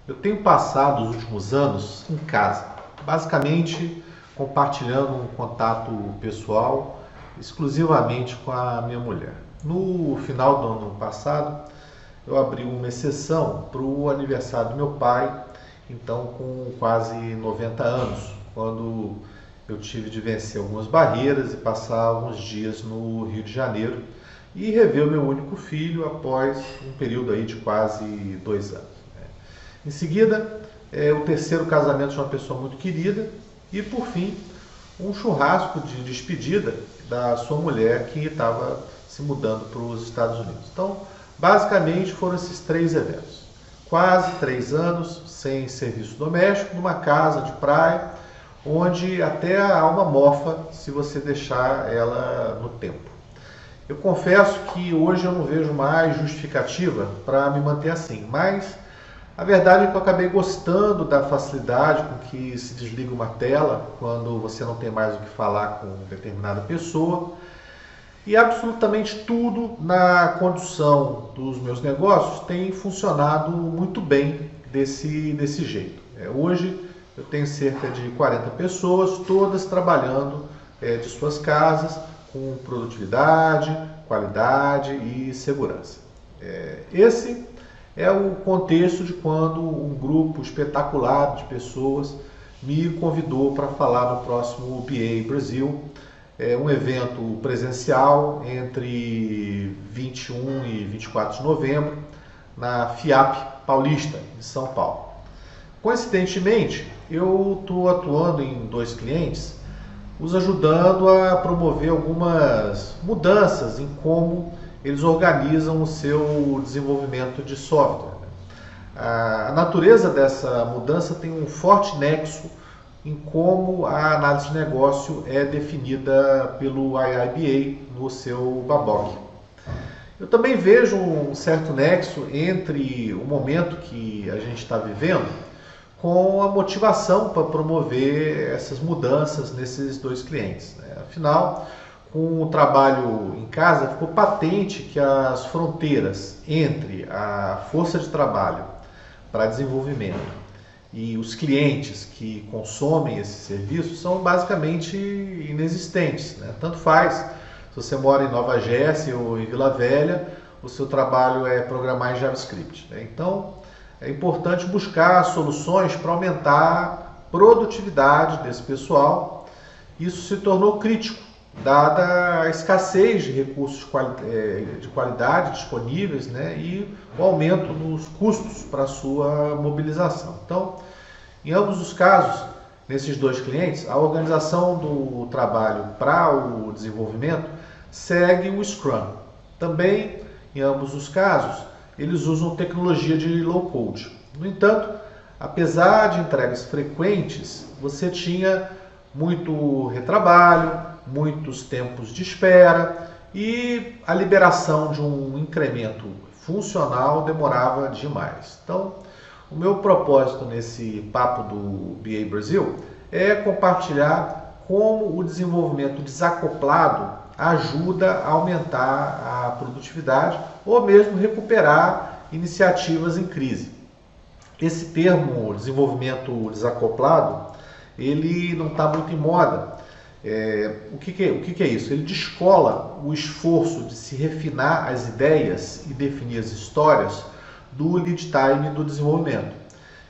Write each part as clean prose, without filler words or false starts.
Eu tenho passado os últimos anos em casa, basicamente compartilhando um contato pessoal exclusivamente com a minha mulher. No final do ano passado, eu abri uma exceção para o aniversário do meu pai, então com quase 90 anos, quando eu tive de vencer algumas barreiras e passar alguns dias no Rio de Janeiro e rever o meu único filho após um período aí de quase 2 anos. Em seguida, o terceiro casamento de uma pessoa muito querida e, por fim, um churrasco de despedida da sua mulher que estava se mudando para os Estados Unidos. Então, basicamente foram esses 3 eventos. Quase 3 anos sem serviço doméstico, numa casa de praia, onde até a alma mofa se você deixar ela no tempo. Eu confesso que hoje eu não vejo mais justificativa para me manter assim, mas a verdade é que eu acabei gostando da facilidade com que se desliga uma tela quando você não tem mais o que falar com determinada pessoa. E absolutamente tudo na condução dos meus negócios tem funcionado muito bem desse jeito. Hoje eu tenho cerca de 40 pessoas, todas trabalhando de suas casas com produtividade, qualidade e segurança. Esse é o contexto de quando um grupo espetacular de pessoas me convidou para falar no próximo BA Brasil, um evento presencial entre 21 e 24 de novembro, na FIAP Paulista, em São Paulo. Coincidentemente, eu estou atuando em 2 clientes, os ajudando a promover algumas mudanças em como eles organizam o seu desenvolvimento de software. A natureza dessa mudança tem um forte nexo em como a análise de negócio é definida pelo IIBA no seu BABOC. Eu também vejo um certo nexo entre o momento que a gente está vivendo com a motivação para promover essas mudanças nesses 2 clientes. Afinal, com o trabalho em casa, ficou patente que as fronteiras entre a força de trabalho para desenvolvimento e os clientes que consomem esse serviço são basicamente inexistentes. Tanto faz se você mora em Nova Jersey ou em Vila Velha, o seu trabalho é programar em JavaScript. Então, é importante buscar soluções para aumentar a produtividade desse pessoal. Isso se tornou crítico, dada a escassez de recursos de qualidade disponíveis, e o aumento nos custos para sua mobilização. Então, em ambos os casos, nesses 2 clientes, a organização do trabalho para o desenvolvimento segue o Scrum. Também, em ambos os casos, eles usam tecnologia de low-code. No entanto, apesar de entregas frequentes, você tinha muito retrabalho, muitos tempos de espera e a liberação de um incremento funcional demorava demais. Então, o meu propósito nesse papo do BA Brasil é compartilhar como o desenvolvimento desacoplado ajuda a aumentar a produtividade ou mesmo recuperar iniciativas em crise. Esse termo desenvolvimento desacoplado, ele não está muito em moda. O que é isso? Ele descola o esforço de se refinar as ideias e definir as histórias do lead time do desenvolvimento.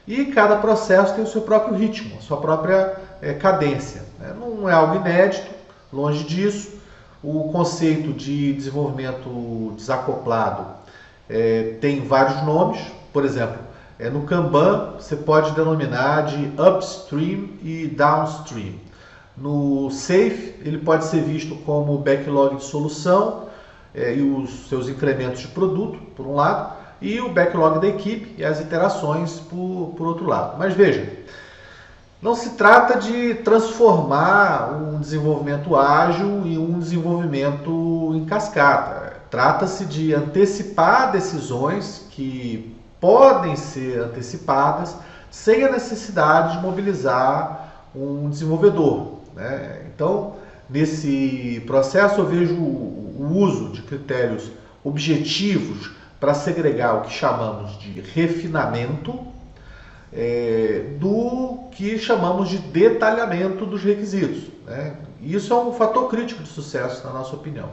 E cada processo tem o seu próprio ritmo, a sua própria cadência. Não é algo inédito, longe disso. O conceito de desenvolvimento desacoplado tem vários nomes. Por exemplo, no Kanban você pode denominar de upstream e downstream. No SAFe, ele pode ser visto como backlog de solução e os seus incrementos de produto, por um lado, e o backlog da equipe e as iterações, por outro lado. Mas veja, não se trata de transformar um desenvolvimento ágil em um desenvolvimento em cascata. Trata-se de antecipar decisões que podem ser antecipadas sem a necessidade de mobilizar um desenvolvedor. Então, nesse processo eu vejo o uso de critérios objetivos para segregar o que chamamos de refinamento do que chamamos de detalhamento dos requisitos, né? Isso é um fator crítico de sucesso, na nossa opinião.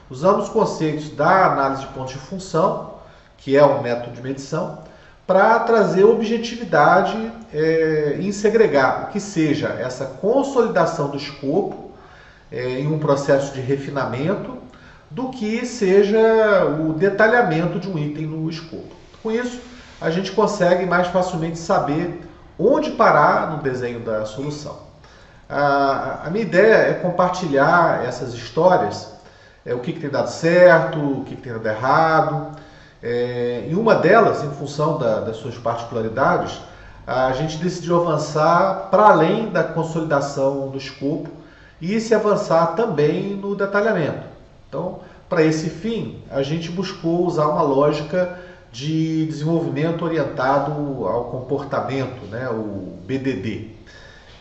Usamos conceitos da análise de pontos de função, que é um método de medição, para trazer objetividade em segregar o que seja essa consolidação do escopo em um processo de refinamento do que seja o detalhamento de um item no escopo. Com isso, a gente consegue mais facilmente saber onde parar no desenho da solução. A minha ideia é compartilhar essas histórias, o que tem dado certo, o que tem dado errado. Em uma delas, em função das suas particularidades, a gente decidiu avançar para além da consolidação do escopo e se avançar também no detalhamento. Então, para esse fim, a gente buscou usar uma lógica de desenvolvimento orientado ao comportamento, né, o BDD.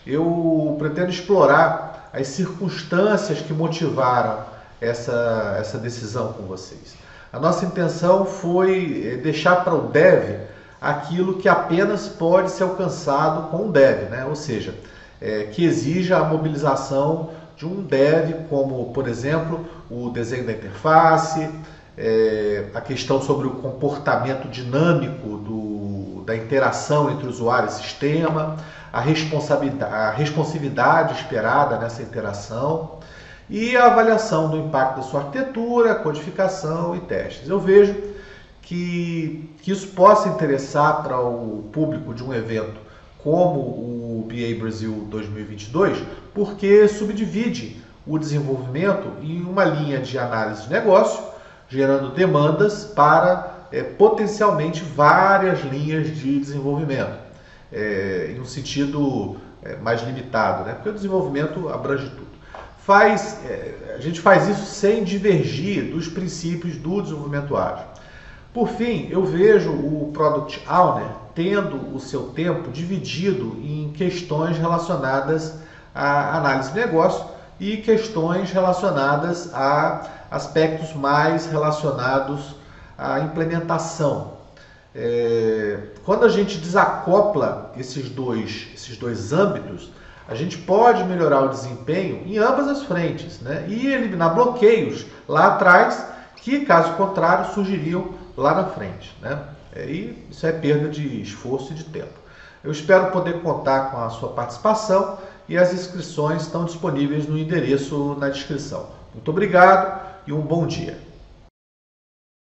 Eu pretendo explorar as circunstâncias que motivaram essa decisão com vocês. A nossa intenção foi deixar para o dev aquilo que apenas pode ser alcançado com o dev, né? Ou seja, que exija a mobilização de um dev, como, por exemplo, o desenho da interface, a questão sobre o comportamento dinâmico da interação entre usuário e sistema, a responsividade esperada nessa interação e a avaliação do impacto da sua arquitetura, codificação e testes. Eu vejo que isso possa interessar para o público de um evento como o BA Brasil 2022, porque subdivide o desenvolvimento em uma linha de análise de negócio, gerando demandas para potencialmente várias linhas de desenvolvimento, em um sentido mais limitado, né? Porque o desenvolvimento abrange tudo. A gente faz isso sem divergir dos princípios do desenvolvimento ágil. Por fim, eu vejo o Product Owner tendo o seu tempo dividido em questões relacionadas à análise de negócio e questões relacionadas a aspectos mais relacionados à implementação. Quando a gente desacopla esses dois âmbitos, a gente pode melhorar o desempenho em ambas as frentes, né? E eliminar bloqueios lá atrás que, caso contrário, surgiriam lá na frente, né? E isso é perda de esforço e de tempo. Eu espero poder contar com a sua participação e as inscrições estão disponíveis no endereço na descrição. Muito obrigado e um bom dia.